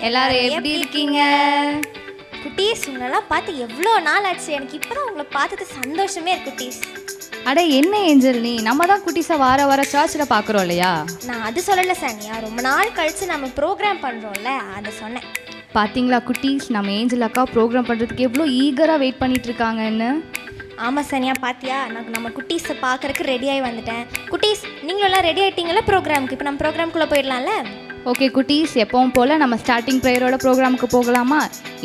எல்லாரும் எப்படி இருக்கீங்க? குட்டீஸ், உங்களெல்லாம் பார்த்து எவ்வளோ நாள் ஆச்சு. எனக்கு இப்போ தான் உங்களை பார்த்தது சந்தோஷமே இருக்கு குட்டீஸ். அட என்ன ஏஞ்சல், நீ நம்ம தான் குட்டீஸை வார சர்ச்சில் பார்க்குறோம் இல்லையா? நான் அது சொல்லலை சானியா, ரொம்ப நாள் கழித்து நம்ம ப்ரோக்ராம் பண்ணுறோம்ல, அதை சொன்னேன். பார்த்தீங்களா குட்டீஸ், நம்ம ஏஞ்சல் அக்கா ப்ரோக்ராம் பண்ணுறதுக்கு எவ்வளோ ஈகராக வெயிட் பண்ணிட்டு இருக்காங்கன்னு. ஆமாம் சானியா, பார்த்தியா, நான் நம்ம குட்டீஸை பார்க்குறக்கு ரெடியாகி வந்துட்டேன். குட்டீஸ், நீங்களும் எல்லாம் ரெடி ஆகிட்டீங்களா ப்ரோக்ராமுக்கு? இப்போ நம்ம ப்ரோக்ராம்குள்ளே போயிடலாம்ல? ஓகே குட்டீஸ், எப்பவும் போல் நம்ம ஸ்டார்டிங் ப்ரேயரோட ப்ரோக்ராமுக்கு போகலாமா?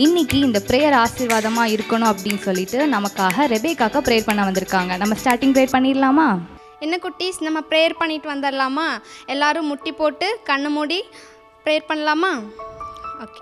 இன்றைக்கி இந்த ப்ரேயர் ஆசீர்வாதமாக இருக்கணும் அப்படின்னு சொல்லிட்டு நமக்காக ரெபேக்காக ப்ரேயர் பண்ண வந்திருக்காங்க. நம்ம ஸ்டார்டிங் ப்ரேயர் பண்ணிடலாமா? என்ன குட்டீஸ், நம்ம ப்ரேயர் பண்ணிட்டு வந்துடலாமா? எல்லாரும் முட்டி போட்டு கண்ணை மூடி ப்ரேயர் பண்ணலாமா? ஓகே.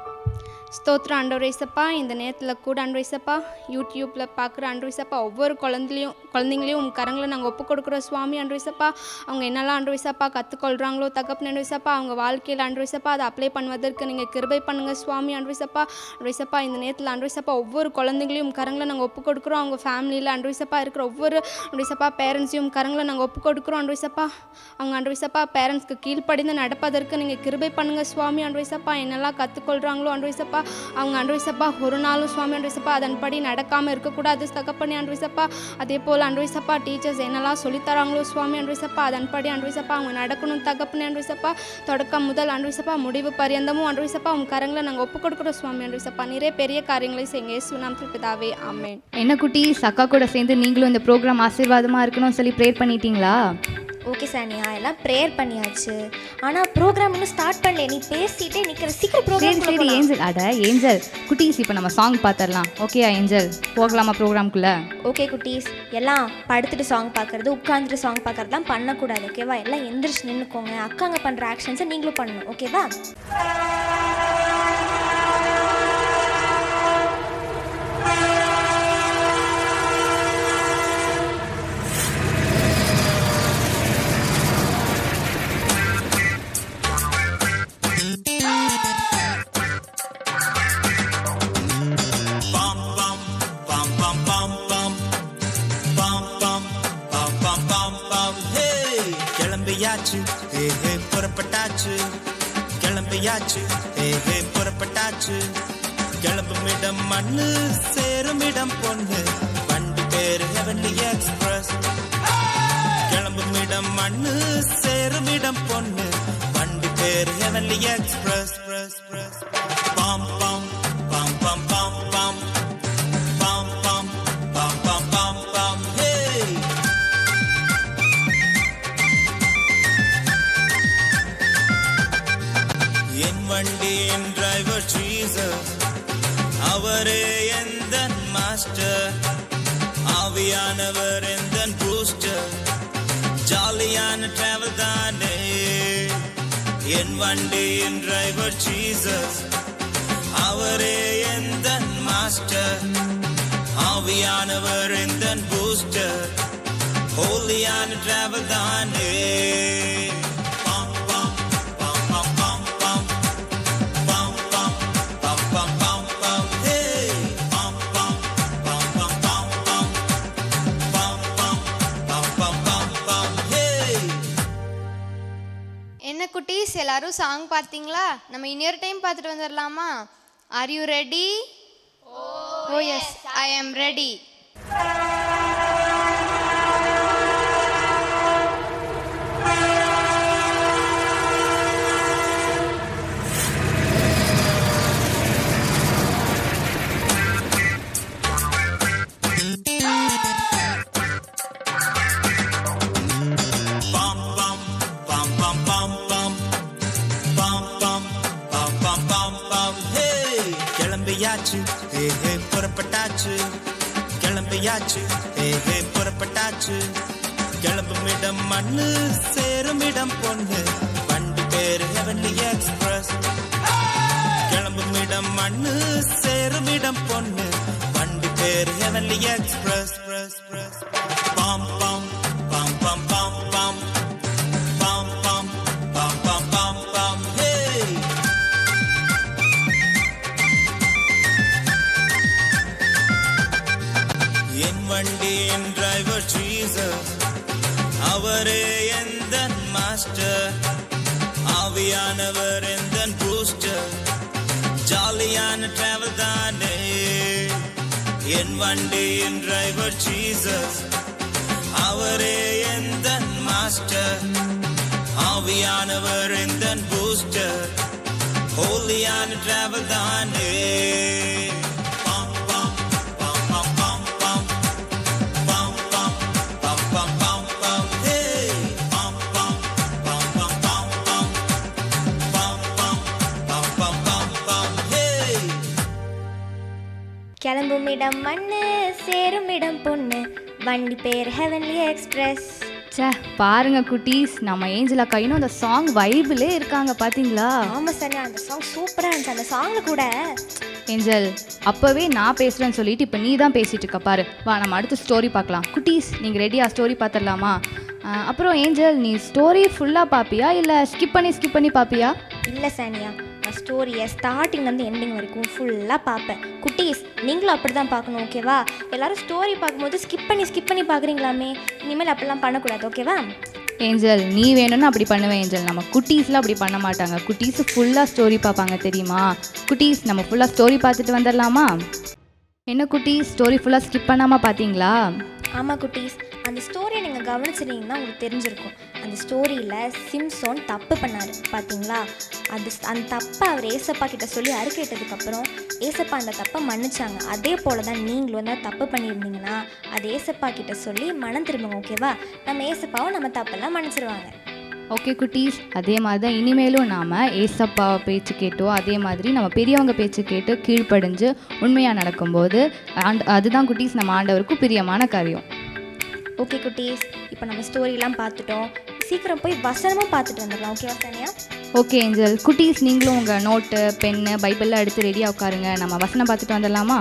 ஸ்தோத்திரம் ஆண்டவரே இயேசப்பா, இந்த நேரத்தில் கூட ஆண்டவரே இயேசப்பா, யூடியூப்பில் பார்க்குற ஆண்டவரே இயேசப்பா, ஒவ்வொரு குழந்தைங்களையும் உங்கள் கரங்களை நாங்கள் ஒப்பு கொடுக்குறோம் சுவாமி ஆண்டவரே இயேசப்பா. அவங்க என்னெல்லாம் ஆண்டவரே இயேசப்பா கற்றுக்கொள்கிறாங்களோ தகப்பனே ஆண்டவரே இயேசப்பா, அவங்க வாழ்க்கையில் ஆண்டவரே இயேசப்பா அதை அப்ளை பண்ணுவதற்கு நீங்கள் கிருபை பண்ணுங்கள் சுவாமி ஆண்டவரே இயேசப்பா. ஆண்டவரே இயேசப்பா, இந்த நேரத்தில் ஆண்டவரே இயேசப்பா ஒவ்வொரு குழந்தைங்களையும் கரங்களை நாங்கள் ஒப்பு கொடுக்குறோம். அவங்க ஃபேமிலியில் ஆண்டவரே இயேசப்பா இருக்கிற ஒவ்வொரு ஆண்டவரே இயேசப்பா பேரண்ட்ஸையும் கரங்களை நாங்கள் ஒப்பு கொடுக்குறோம் ஆண்டவரே இயேசப்பா. அவங்க ஆண்டவரே இயேசப்பா பேரண்ட்ஸ்க்கு கீழ்ப்படிந்து நடப்பதற்கு நீங்கள் கிருபை பண்ணுங்கள் சுவாமி ஆண்டவரே இயேசப்பா. என்னெல்லாம் கற்றுக்கொள்கிறாங்களோ ஆண்டவரே இயேசப்பா, அவங்க ஆண்டவரே இயேசப்பா ஒரு நாளும் சுவாமி ஆண்டவரே இயேசப்பா அதன்படி நடக்காமல் இருக்கக்கூடாது தகப்பனே ஆண்டவரே இயேசப்பா. அதே போல் ஆண்டவரே இயேசப்பா டீச்சர்ஸ் என்னெல்லாம் சொல்லித்தராங்களோ சுவாமி ஆண்டவரே இயேசப்பா அதன்படி ஆண்டவரே இயேசப்பா அவங்க நடக்கணும் தகப்பனே ஆண்டவரே இயேசப்பா. தொடக்கம் முதல் ஆண்டவரே இயேசப்பா முடிவு பரியந்தமும் ஆண்டவரே இயேசப்பா உங்கள் கரங்களை நாங்கள் ஒப்பு கொடுக்குறோம் சுவாமி ஆண்டவரே இயேசப்பா. நிறைய பெரிய காரியங்களை செய்யுங்க இயேசு நாமத்தில் பிதாவே, ஆமென். என்ன குட்டீஸ், அக்கா கூட சேர்ந்து நீங்களும் இந்த ப்ரோக்ராம் ஆசீர்வாதமாக இருக்கணும்னு சொல்லி ப்ரேயர் பண்ணிட்டீங்களா? ஓகே சானியா, எல்லாம் ப்ரேயர் பண்ணியாச்சு. ஆனால் ப்ரோக்ராம் இன்னும் ஸ்டார்ட் பண்ணல. நீ பேசிட்டே நிற்கிற, சீக்கிரம் ப்ரோக்ராம். சரி ஏஞ்சல், அட ஏஞ்சல் குட்டீஸ், இப்போ நம்ம சாங் பார்த்துடலாம். ஓகேயா ஏஞ்சல், போகலாமா ப்ரோக்ராம்குள்ளே? ஓகே குட்டீஸ், எல்லாம் படுத்துட்டு சாங் பார்க்குறது, உட்காந்துட்டு சாங் பார்க்குறதுலாம் பண்ணக்கூடாது ஓகேவா? எல்லாம் எந்திரிச்சு நின்றுக்கோங்க. அக்காங்க பண்ணுற ஆக்ஷன்ஸை நீங்களும் பண்ணணும் ஓகேவா? புறப்பட்டாச்சு, கிளம்பியாச்சு, புறப்பட்டாச்சு. கிளம்புமிடம் மண்ணு, சேருமிடம் பொண்ணு, வண்டி பேரு ஹெவன்லி எக்ஸ்பிரஸ். கிளம்புமிடம் மண்ணு, சேருமிடம் பொண்ணு, வண்டி பேரு ஹெவன்லி எக்ஸ்பிரஸ். பாம் பாம் பாம் பாம் பாம் பாம் பாம் பாம் பாம் பாம் பாம் பாம். ஹே, என் வண்டியின் டிரைவர் ஜீசஸ், அவரே எந்தன் மாஸ்டர். ஆவியானவர் எந்தன் பூஸ்டர், ஜாலியான டிராவல் தானே. என் வண்டியின் டிரைவர் ஜீசஸ், அவரே எந்தன் மாஸ்டர். ஆவியானவர் எந்தன் பூஸ்டர், ஹோலியான டிராவல் தானே. என்ன குட்டீஸ், எல்லாரும் சாங் பார்த்தீங்களா? நம்ம இன்னொரு டைம் பார்த்துட்டு வந்துடலாமா? Are you ready? Oh yes, I am ready. கிளம்பியாச்சு, புறப்பட்டாச்சு, கிளம்பியாச்சு, புறப்பட்டாச்சு. கிளம்புமிடம் மண்ணு, சேருமிடம் பொண்ணு, வண்டி பேரு ஹெவன்லி எக்ஸ்பிரஸ். கிளம்புமிடம் மண்ணு, சேருமிடம் பொண்ணு, வண்டி பேரு ஹெவன்லி எக்ஸ்பிரஸ். பாம் பாம் பாம் பாம் பாம் பாம் பாம் பாம் பாம் பாம் பாம் பாம். ஹே, என் வண்டியின் டிரைவர் ஜீசஸ், அவரே எந்தன் மாஸ்டர். ஆவியானவர் எந்தன் பூஸ்டர், என் வண்டியின் டிரைவர் ஜீசஸ், அவரே எந்தன் மாஸ்டர், ஆவியானவர் எந்தன் பூஸ்டர், ஹோலியான டிராவல் தானே. பம் பம் பம் பம் பம் பம் பம் பம் பம் பம் பம் பம் ஹே பம் பம் பம் பம் பம் பம் பம் பம் பம் பம் பம் ஹே. கிளம்பும் இடம் மண்ணு, சேரும் இடம் பொண்ணு, வண்டி பேர் ஹெவன்லி எக்ஸ்பிரஸ். சே பாருங்க குட்டீஸ், நம்ம ஏஞ்சல் அக்கா இன்னும் அந்த சாங் வைபிலே இருக்காங்க பார்த்தீங்களா? ஆமாம் சார், அந்த சாங் சூப்பராக இருந்துச்சு. அந்த சாங்கில் கூட ஏஞ்சல் அப்போவே நான் பேசுகிறேன்னு சொல்லிட்டு இப்போ நீ தான் பேசிகிட்டு இருக்க பாரு. வா நம்ம அடுத்த ஸ்டோரி பார்க்கலாம். குட்டீஸ் நீங்கள் ரெடியாக ஸ்டோரி பார்த்துடலாமா? அப்புறம் ஏஞ்சல் நீ ஸ்டோரி ஃபுல்லாக பார்ப்பியா இல்லை ஸ்கிப் பண்ணி பார்ப்பியா? இல்லை சானியா, நான் ஸ்டோரியை ஸ்டார்டிங்லேருந்து எண்டிங் வரைக்கும் ஃபுல்லாக பார்ப்பேன். குட்டீஸ் நீங்களும் அப்படி தான் பார்க்கணும், ஓகேவா? எல்லோரும் ஸ்டோரி பார்க்கும்போது ஸ்கிப் பண்ணி பார்க்குறீங்களாமே, இனிமேல் அப்படிலாம் பண்ணக்கூடாது, ஓகேவா? ஏஞ்சல் நீ வேணும்னு அப்படி பண்ணுவேன் ஏஞ்சல். நம்ம குட்டீஸ்லாம் அப்படி பண்ண மாட்டாங்க. குட்டீஸ் ஃபுல்லாக ஸ்டோரி பார்ப்பாங்க தெரியுமா? குட்டீஸ் நம்ம ஃபுல்லாக ஸ்டோரி பார்த்துட்டு வந்துடலாமா? என்ன குட்டீஸ் ஸ்டோரி ஃபுல்லாக ஸ்கிப் பண்ணாமல் பார்த்தீங்களா? ஆமாம் குட்டீஸ், அந்த ஸ்டோரியை நீங்கள் கவனிச்சிருந்தீங்கன்னா உங்களுக்கு தெரிஞ்சிருக்கும். அந்த ஸ்டோரியில் சிம்சோன் தப்பு பண்ணார் பார்த்தீங்களா? அந்த தப்பை அவர் ஏசப்பா கிட்ட சொல்லி அறிக்கையிட்டதுக்கப்புறம் ஏசப்பா அந்த தப்பை மன்னிச்சாங்க. அதே போல் தான் நீங்களும் தான் தப்பு பண்ணியிருந்தீங்கன்னா அது ஏசப்பா கிட்ட சொல்லி மனம் திரும்புங்க, ஓகேவா? நம்ம ஏசப்பாவும் நம்ம தப்பெல்லாம் மன்னிச்சிருவாங்க. ஓகே குட்டீஸ், அதே மாதிரி தான் இனிமேலும் நாம் ஏசப்பா பேச்சு கேட்டோ அதே மாதிரி நம்ம பெரியவங்க பேச்சு கேட்டு கீழ்ப்படிஞ்சு உண்மையாக நடக்கும்போது அதுதான் குட்டீஸ் நம்ம ஆண்டவருக்கு பிரியமான காரியம். ஓகே குட்டீஸ், இப்போ நம்ம ஸ்டோரிலாம் பார்த்துட்டோம். சீக்கிரம் போய் வசனமும் பார்த்துட்டு வந்துடலாம், ஓகேவா சானியா? Okay angel. குட்டீஸ் நீங்களும் உங்கள் நோட்டு பென்னு பைபிள்லாம் எடுத்து ரெடியாக உட்காருங்க. நம்ம வசனம் பார்த்துட்டு வந்துடலாமா?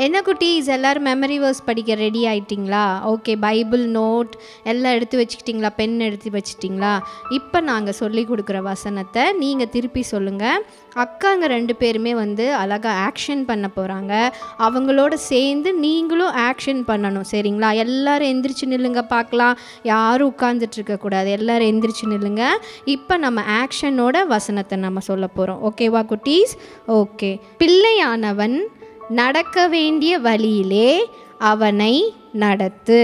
என்ன குட்டீஸ் எல்லோரும் மெமரி வேர்ஸ் படிக்க ரெடி ஆகிட்டிங்களா? ஓகே, பைபிள் நோட் எல்லாம் எடுத்து வச்சுக்கிட்டிங்களா? பென் எடுத்து வச்சுட்டிங்களா? இப்போ நாங்கள் சொல்லி கொடுக்குற வசனத்தை நீங்கள் திருப்பி சொல்லுங்கள். அக்காங்க 2 பேருமே வந்து அழகாக ஆக்ஷன் பண்ண போகிறாங்க. அவங்களோட சேர்ந்து நீங்களும் ஆக்ஷன் பண்ணணும், சரிங்களா? எல்லோரும் எந்திரிச்சு நில்லுங்க பார்க்கலாம். யாரும் உட்காந்துட்ருக்கக்கூடாது, எல்லோரும் எந்திரிச்சு நில்லுங்க. இப்போ நம்ம ஆக்ஷனோட வசனத்தை நம்ம சொல்ல போகிறோம், ஓகேவா குட்டீஸ்? ஓகே. பிள்ளையானவன் நடக்க வேண்டிய வழியிலே அவனை நடத்து,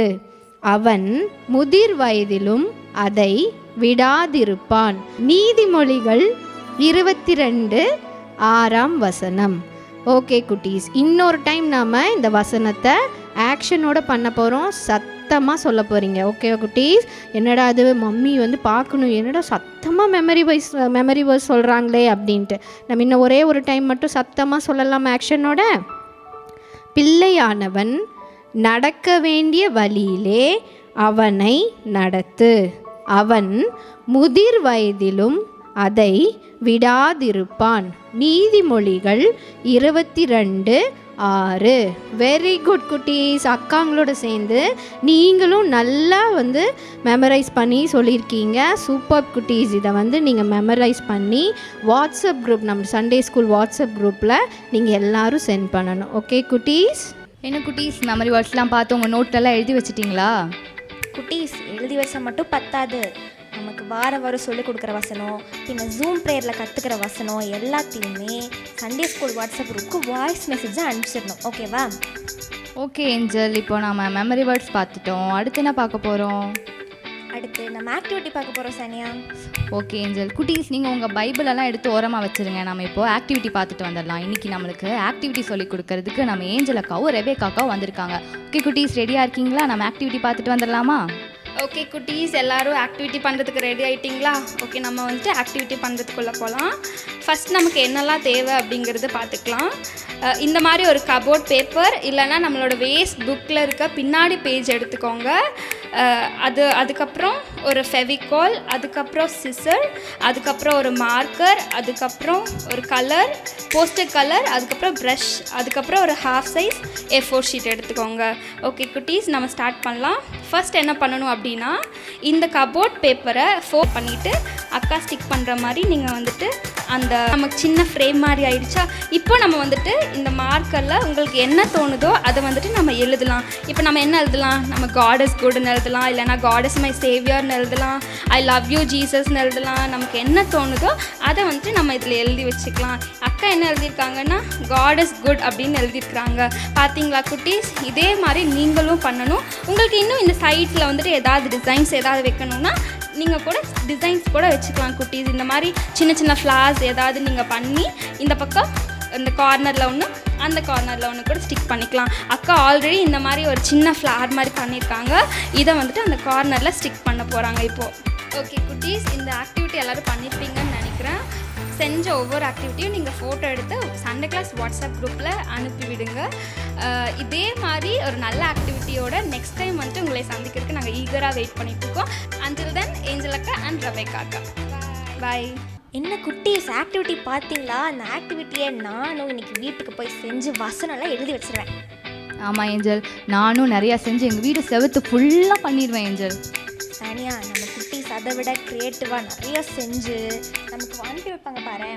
அவன் முதிர் வயதிலும் அதை விடாதிருப்பான். நீதிமொழிகள் 22:6 ஓகே குட்டீஸ், இன்னொரு டைம் நாம் இந்த வசனத்தை ஆக்ஷனோட பண்ண போகிறோம். சத்தமாக சொல்ல போகிறீங்க, ஓகே குட்டீஸ்? என்னடா அது மம்மி வந்து பார்க்கணும், என்னடா சத்தமாக மெமரி வைஸ் சொல்கிறாங்களே அப்படின்ட்டு. நம்ம இன்னும் ஒரே ஒரு டைம் மட்டும் சத்தமாக சொல்லலாம் ஆக்ஷனோட. பிள்ளையானவன் நடக்க வேண்டிய வழியிலே அவனை நடத்து, அவன் முதிர் வயதிலும் அதை விடாதிருப்பான். நீதிமொழிகள் 22:6. வெரி குட் குட்டீஸ். அக்காங்களோட சேர்ந்து நீங்களும் நல்லா வந்து மெமரைஸ் பண்ணி சொல்லியிருக்கீங்க. சூப்பர் குட்டீஸ். இதை வந்து நீங்கள் மெமரைஸ் பண்ணி வாட்ஸ்அப் குரூப், நம்ம சண்டே ஸ்கூல் வாட்ஸ்அப் குரூப்பில் நீங்கள் எல்லோரும் சென்ட் பண்ணணும், ஓகே குட்டீஸ்? என்ன குட்டீஸ் மெமரி வேர்ட்ஸ்லாம் பார்த்து உங்கள் நோட்டெல்லாம் எழுதி வச்சிட்டிங்களா? குட்டீஸ் எழுதி வச்சா மட்டும் பத்தாது, நமக்கு வாரம் சொல்லிக் கொடுக்குற வசனம், பின்ன ஜூம் ப்ரேயரில் கற்றுக்கிற வசனம் எல்லாத்தையுமே சண்டே ஸ்கூல் வாட்ஸ்அப் குரூப்புக்கு வாய்ஸ் மெசேஜாக அனுப்பிச்சிடணும், ஓகேவா? ஓகே ஏஞ்சல், இப்போ நம்ம மெமரி வேர்ட்ஸ் பார்த்துட்டோம். அடுத்து என்ன பார்க்க போகிறோம்? அடுத்து நம்ம ஆக்டிவிட்டி பார்க்க போகிறோம் சானியா. Okay angel. குட்டீஸ் நீங்கள் உங்கள் பைபிளெல்லாம் எடுத்து ஓரமாக வச்சுருங்க. நம்ம இப்போது ஆக்டிவிட்டி பார்த்துட்டு வந்துடலாம். இன்றைக்கி நம்மளுக்கு ஆக்டிவிட்டி சொல்லிக் கொடுக்கறதுக்கு நம்ம ஏஞ்சல் அக்காவும் ரெபேக்காவும் வந்திருக்காங்க. ஓகே குட்டீஸ் ரெடியாக இருக்கீங்களா? நம்ம ஆக்டிவிட்டி பார்த்துட்டு வந்துடலாமா? ஓகே குட்டீஸ், எல்லோரும் ஆக்டிவிட்டி பண்ணுறதுக்கு ரெடி ஆகிட்டிங்களா? ஓகே, நம்ம வந்துட்டு ஆக்டிவிட்டி பண்ணுறதுக்குள்ளே போகலாம். ஃபஸ்ட் நமக்கு என்னெல்லாம் தேவை அப்படிங்கிறது பார்த்துக்கலாம். இந்த மாதிரி ஒரு கபோர்ட் பேப்பர் இல்லைனா நம்மளோட வேஸ்ட் புக்கில் இருக்க பின்னாடி பேஜ் எடுத்துக்கோங்க. அதுக்கப்புறம் ஒரு ஃபெவிகால், அதுக்கப்புறம் சிசர், அதுக்கப்புறம் ஒரு மார்க்கர், அதுக்கப்புறம் ஒரு கலர், போஸ்டர் கலர், அதுக்கப்புறம் ப்ரஷ், அதுக்கப்புறம் ஒரு ஹாஃப் சைஸ் A4 ஷீட் எடுத்துக்கோங்க. ஓகே குட்டீஸ், நம்ம ஸ்டார்ட் பண்ணலாம். ஃபர்ஸ்ட் என்ன பண்ணணும் அப்படின்னா, இந்த கபோர்ட் பேப்பரை ஃபோல்ட் பண்ணிவிட்டு அக்கா ஸ்டிக் பண்ணுற மாதிரி நீங்கள் வந்துட்டு அந்த நமக்கு சின்ன ஃப்ரேம் மாதிரி ஆயிடுச்சா. இப்போ நம்ம வந்துட்டு இந்த மார்க்கரில் உங்களுக்கு என்ன தோணுதோ அதை வந்துட்டு நம்ம எழுதலாம். இப்போ நம்ம என்ன எழுதலாம்? நம்ம காட் இஸ் குட்னு எழுதலாம், இல்லைனா காட் இஸ் மை சேவியர்னு எழுதலாம், ஐ லவ் யூ ஜீசஸ்னு எழுதலாம். நமக்கு என்ன தோணுதோ அதை வந்துட்டு நம்ம இதில் எழுதி வச்சுக்கலாம். அக்கா என்ன எழுதியிருக்காங்கன்னா காட் இஸ் குட் அப்படின்னு எழுதியிருக்கிறாங்க. பார்த்தீங்களா குட்டீஸ்? இதே மாதிரி நீங்களும் பண்ணணும். உங்களுக்கு இன்னும் இந்த சைட்ஸில் வந்துட்டு ஏதாவது டிசைன்ஸ் ஏதாவது வைக்கணும்னா நீங்கள் கூட டிசைன்ஸ் கூட வச்சுக்கலாம் குட்டீஸ். இந்த மாதிரி சின்ன சின்ன ஃப்ளார்ஸ் ஏதாவது நீங்கள் பண்ணி இந்த பக்கம் இந்த கார்னரில் ஒன்று அந்த கார்னரில் ஒன்று கூட ஸ்டிக் பண்ணிக்கலாம். அக்கா ஆல்ரெடி இந்த மாதிரி ஒரு சின்ன ஃப்ளார் மாதிரி பண்ணியிருக்காங்க. இதை வந்துட்டு அந்த கார்னரில் ஸ்டிக் பண்ண போகிறாங்க இப்போது. ஓகே குட்டீஸ், இந்த ஆக்டிவிட்டி எல்லோரும் பண்ணியிருப்பீங்கன்னு நினைக்கிறேன். செஞ்ச ஒவ்வொரு ஆக்டிவிட்டியும் நீங்கள் ஃபோட்டோ எடுத்து சண்டே கிளாஸ் வாட்ஸ்அப் குரூப்பில் அனுப்பிவிடுங்க. இதே மாதிரி ஒரு நல்ல ஆக்டிவிட்டியோட நெக்ஸ்ட் டைம் வந்துட்டு உங்களை சந்திக்கிறதுக்கு நாங்கள் ஈகராக வெயிட் பண்ணிகிட்ருக்கோம். அன்டில் தென் ஏஞ்சல் அக்கா அண்ட் ரெபேக்கா அக்கா, பாய். என்ன குட்டீஸ், ஆக்டிவிட்டி பார்த்தீங்களா? அந்த ஆக்டிவிட்டியை நானும் இன்னைக்கு வீட்டுக்கு போய் செஞ்சு வசனம்லாம் எழுதி வச்சிருவேன். ஆமாம் ஏஞ்சல், நானும் நிறையா செஞ்சு எங்கள் வீடு செவத்து ஃபுல்லாக பண்ணிடுவேன் ஏஞ்சல். சானியா, நம்ம குட்டீஸ் அதை விட க்ரியேட்டிவாக நிறைய செஞ்சு நமக்கு அனுப்பி வைப்பாங்க பாரு.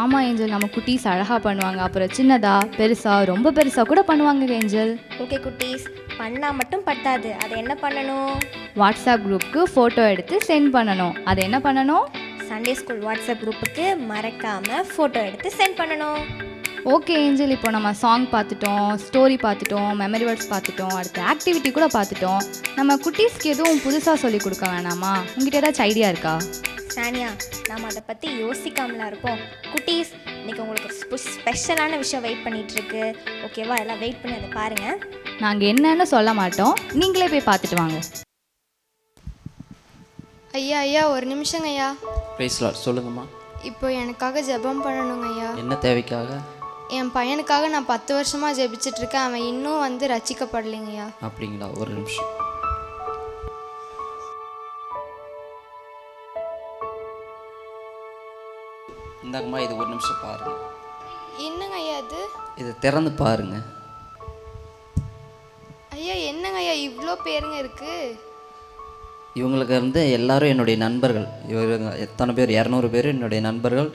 ஆமாம் ஏஞ்சல், நம்ம குட்டீஸ் அழகாக பண்ணுவாங்க. அப்புறம் சின்னதாக பெருசாக ரொம்ப பெருசாக கூட பண்ணுவாங்க ஏஞ்சல். ஓகே குட்டீஸ், பண்ணால் மட்டும் பத்தாது. அதை என்ன பண்ணணும்? வாட்ஸ்அப் குரூப்புக்கு ஃபோட்டோ எடுத்து சென்ட் பண்ணணும். அதை என்ன பண்ணணும்? சண்டே ஸ்கூல் வாட்ஸ்அப் குரூப்புக்கு மறக்காமல் ஃபோட்டோ எடுத்து சென்ட் பண்ணணும். ஓகே ஏஞ்சல், இப்போ நம்ம சாங் பார்த்துட்டோம், ஸ்டோரி பார்த்துட்டோம், மெமரி வேர்ட்ஸ் பார்த்துட்டோம், அடுத்து ஆக்டிவிட்டி கூட பார்த்துட்டோம். நம்ம குட்டீஸ்க்கு எதுவும் புதுசாக சொல்லி கொடுக்க வேணாமா? உங்ககிட்ட ஏதாச்சும் ஐடியா இருக்கா? சானியா, நாம் அதை பற்றி யோசிக்காமலாம் இருப்போம். குட்டீஸ், இன்றைக்கி உங்களுக்கு ஸ்பெஷலான விஷயம் வெயிட் பண்ணிகிட்ருக்கு. ஓகேவா? எல்லாம் வெயிட் பண்ணி அதை பாருங்கள். நாங்கள் என்னன்னு சொல்ல மாட்டோம், நீங்களே போய் பார்த்துட்டு வாங்க. ஐயா ஐயா, ஒரு நிமிஷங்க ஐயா. Praise Lord. சொல்லுங்கம்மா. இப்போ எனக்காக ஜெபம் பண்ணணுங்க ஐயா. என்ன தேவைக்காக? என் பையனுக்காக நான் 10 வருஷமாக ஜெபிச்சிட்ருக்கேன். அவன் இன்னும் வந்து ரட்சிக்கப்படலைங்கய்யா. அப்படிங்களா? ஒரு நிமிஷம். இந்தாங்கம்மா, இது ஒரு நிமிஷம் பாருங்க. என்னங்க ஐயா இது? இதை திறந்து பாருங்க. ஐயா என்னங்க ஐயா இவ்வளோ பேருங்க இருக்குது? இவங்களுக்கு வந்து எல்லாரும் என்னுடைய நண்பர்கள். இவங்க எத்தனை பேர்? 200 பேர் என்னுடைய நண்பர்கள்.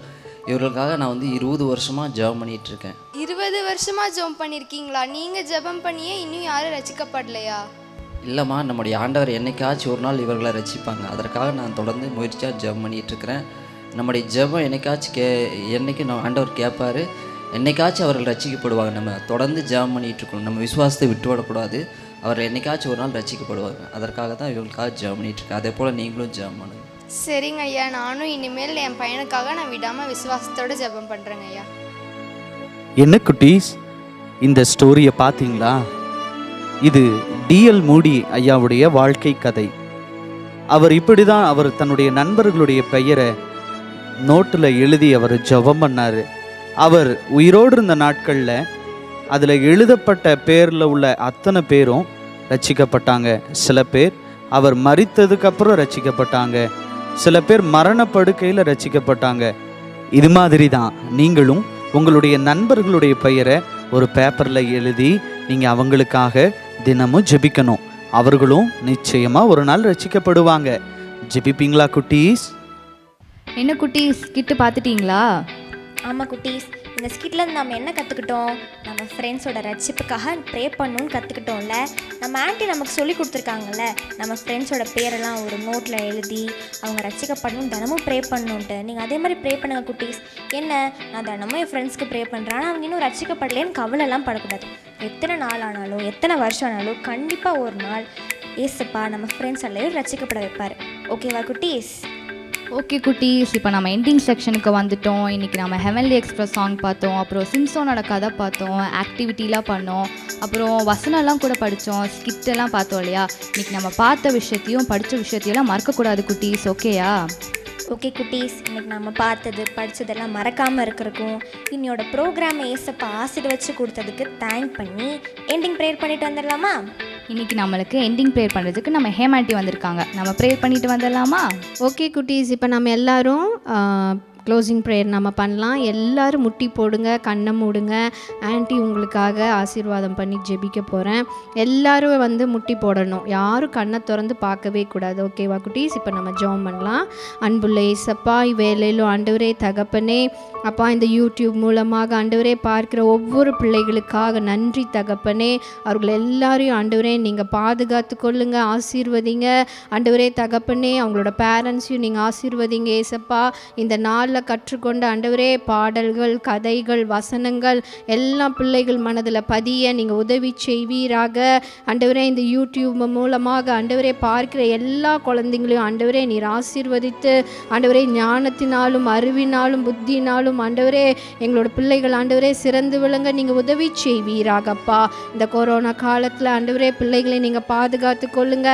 இவர்களுக்காக நான் வந்து 20 வருஷமாக ஜெபம் பண்ணிகிட்ருக்கேன். 20 வருஷமாக ஜெபம் பண்ணியிருக்கீங்களா? நீங்கள் ஜெபம் பண்ணியே இன்னும் யாரும் ரட்சிக்கப்படலையா? இல்லைம்மா, நம்முடைய ஆண்டவர் என்னைக்காச்சும் ஒரு நாள் இவர்களை ரட்சிப்பாங்க. அதற்காக நான் தொடர்ந்து முயற்சியாக ஜெபம் பண்ணிகிட்ருக்கிறேன். நம்முடைய ஜெபம் என்னைக்காச்சும் என்றைக்கும் நம்ம ஆண்டவர் கேட்பார். என்னைக்காச்சும் அவர்கள் ரட்சிக்கப்படுவாங்க. நம்ம தொடர்ந்து ஜெபம் பண்ணிகிட்ருக்கணும். நம்ம விசுவாசத்தை விட்டு விடக்கூடாது. அவர் என்னைக்காச்சும் ஒரு நாள் ரட்சிக்கப்படுவாங்க. அதற்காக தான் இவங்களுக்காக ஜெபம் பண்ணிகிட்ருக்கேன். அதே போல் நீங்களும் ஜெபம் பண்ணுங்க. சரிங்க ஐயா, நானும் இனிமேல் என் பையனுக்காக நான் விடாமல் விசுவாசத்தோடு ஜெபம் பண்ணுறேங்க ஐயா. என்ன குட்டீஸ், இந்த ஸ்டோரியை பார்த்தீங்களா? இது டிஎல் மூடி ஐயாவுடைய வாழ்க்கை கதை. அவர் இப்படி தான் அவர் தன்னுடைய நண்பர்களுடைய பெயரை நோட்டில் எழுதி அவர் ஜெபம் பண்ணார். அவர் உயிரோடு இருந்த நாட்களில் அதில் எழுதப்பட்ட பேரில் உள்ள அத்தனை பேரும் ரட்சிக்கப்பட்டாங்க. சில பேர் அவர் மரித்ததுக்கப்புறம் ரட்சிக்கப்பட்டாங்க. சில பேர் மரணப்படுக்கையில் ரட்சிக்கப்பட்டாங்க. இது மாதிரி தான் நீங்களும் உங்களுடைய நண்பர்களுடைய பெயரை ஒரு பேப்பரில் எழுதி நீங்கள் அவங்களுக்காக தினமும் ஜெபிக்கணும். அவர்களும் நிச்சயமாக ஒரு நாள் ரட்சிக்கப்படுவாங்க. ஜெபிப்பீங்களா குட்டீஸ்? என்ன குட்டீஸ், கிட்ட பார்த்துட்டீங்களா? ஆமாம் குட்டீஸ், இந்த ஸ்கிட்லேருந்து நம்ம என்ன கற்றுக்கிட்டோம்? நம்ம ஃப்ரெண்ட்ஸோட ரட்சிப்புக்காக ப்ரே பண்ணணும்னு கற்றுக்கிட்டோம்ல. நம்ம ஆண்டி நமக்கு சொல்லி கொடுத்துருக்காங்கல்ல, நம்ம ஃப்ரெண்ட்ஸோட பேரெல்லாம் ஒரு நோட்டில் எழுதி அவங்க ரட்சிக்கப்படணும், தினமும் ப்ரே பண்ணணுன்ட்டு. நீங்கள் அதே மாதிரி ப்ரே பண்ணுங்க குட்டீஸ். என்ன, நான் தினமும் என் ஃப்ரெண்ட்ஸ்க்கு ப்ரே பண்ணுறேன், ஆனால் அவங்க இன்னும் ரட்சிக்கப்படலேன்னு கவலைலாம் படக்கூடாது. எத்தனை நாள் ஆனாலும் எத்தனை வருஷம் ஆனாலும் கண்டிப்பாக ஒரு நாள் ஏசப்பா நம்ம ஃப்ரெண்ட்ஸ் எல்லாரும் ரட்சிக்கப்பட வைப்பார். ஓகேவா குட்டீஸ்? ஓகே குட்டீஸ், இப்போ நம்ம எண்டிங் செக்ஷனுக்கு வந்துட்டோம். இன்றைக்கி நம்ம ஹெவன்லி எக்ஸ்பிரஸ் சாங் பார்த்தோம், அப்புறம் சிம்சோனோட கதை பார்த்தோம், ஆக்டிவிட்டிலாம் பண்ணோம், அப்புறம் வசனம்லாம் கூட படித்தோம், ஸ்கிட்டெல்லாம் பார்த்தோம் இல்லையா? இன்றைக்கி நம்ம பார்த்த விஷயத்தையும் படித்த விஷயத்தையெல்லாம் மறக்கக்கூடாது குட்டீஸ். ஓகேயா? ஓகே குட்டீஸ், இன்றைக்கி நம்ம பார்த்தது படித்ததெல்லாம் மறக்காமல் இருக்கிறக்கும் இன்னையோட ப்ரோக்ராமை ஏசப்பா ஆசீர்வச்சு கொடுத்ததுக்கு தேங்க் பண்ணி எண்டிங் ப்ரேயர் பண்ணிட்டு வந்துடலாமா? இன்றைக்கி நம்மளுக்கு எண்டிங் ப்ரேயர் பண்ணுறதுக்கு நம்ம ஹேமாண்டி வந்திருக்காங்க. நம்ம ப்ரேயர் பண்ணிட்டு வந்துடலாமா? ஓகே குட்டீஸ், இப்போ நம்ம எல்லாரும் க்ளோசிங் ப்ரேயர் நம்ம பண்ணலாம். எல்லாரும் முட்டி போடுங்க, கண்ணை மூடுங்க. ஆன்ட்டி உங்களுக்காக ஆசீர்வாதம் பண்ணி ஜெபிக்க போகிறேன். எல்லாரும் வந்து முட்டி போடணும், யாரும் கண்ணை திறந்து பார்க்கவே கூடாது. ஓகேவா குட்டீஸ்? இப்போ நம்ம ஜெபம் பண்ணலாம். அன்புள்ள இயேசப்பா, இவ்வேளையிலும் ஆண்டவரே தகப்பனே, அப்பா இந்த யூடியூப் மூலமாக ஆண்டவரே பார்க்கிற ஒவ்வொரு பிள்ளைகளுக்காக நன்றி தகப்பனே. அவர்கள் எல்லாரையும் ஆண்டவரே நீங்கள் பாதுகாத்து கொள்ளுங்க, ஆசீர்வதிங்க ஆண்டவரே தகப்பனே. அவங்களோட பேரண்ட்ஸையும் நீங்கள் ஆசீர்வதிங்க ஏசப்பா. இந்த நாளில் கற்றுக்கொண்ட ஆண்டவரே பாடல்கள், கதைகள், வசனங்கள் எல்லாம் பிள்ளைகள் மனதில் பதிய நீங்கள் உதவி செய்வீராக ஆண்டவரே. இந்த யூடியூப் மூலமாக ஆண்டவரே பார்க்கிற எல்லா குழந்தைங்களையும் ஆண்டவரே நீர் ஆசீர்வதித்து ஆண்டவரே ஞானத்தினாலும் அறிவினாலும் புத்தினாலும் ஆண்டவரே எங்களோட பிள்ளைகள் ஆண்டவரே சிறந்து விளங்க நீங்கள் உதவி செய்வீராகப்பா. இந்த கொரோனா காலத்தில் ஆண்டவரே பிள்ளைகளை நீங்கள் பாதுகாத்து கொள்ளுங்க.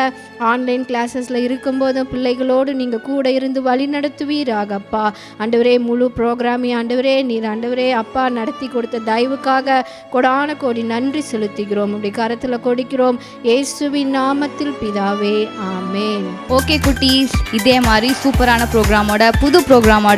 ஆன்லைன் கிளாஸஸில் இருக்கும்போதும் பிள்ளைகளோடு நீங்கள் கூட இருந்து வழி நடத்துவீராகப்பா. ஆண்டவரே முழு ப்ரோக்ராமையும் ஆண்டவரே நீர் ஆண்டவரே அப்பா நடத்தி கொடுத்த தயவுக்காக கொடான கோடி நன்றி செலுத்துகிறோம். உடைய கரத்தில் கொடுக்கிறோம் இயேசுவின் நாமத்தில் பிதாவே, ஆமேன். ஓகே குட்டீஸ், இதே மாதிரி சூப்பரான ப்ரோக்ராமோட புது ப்ரோக்ராமோட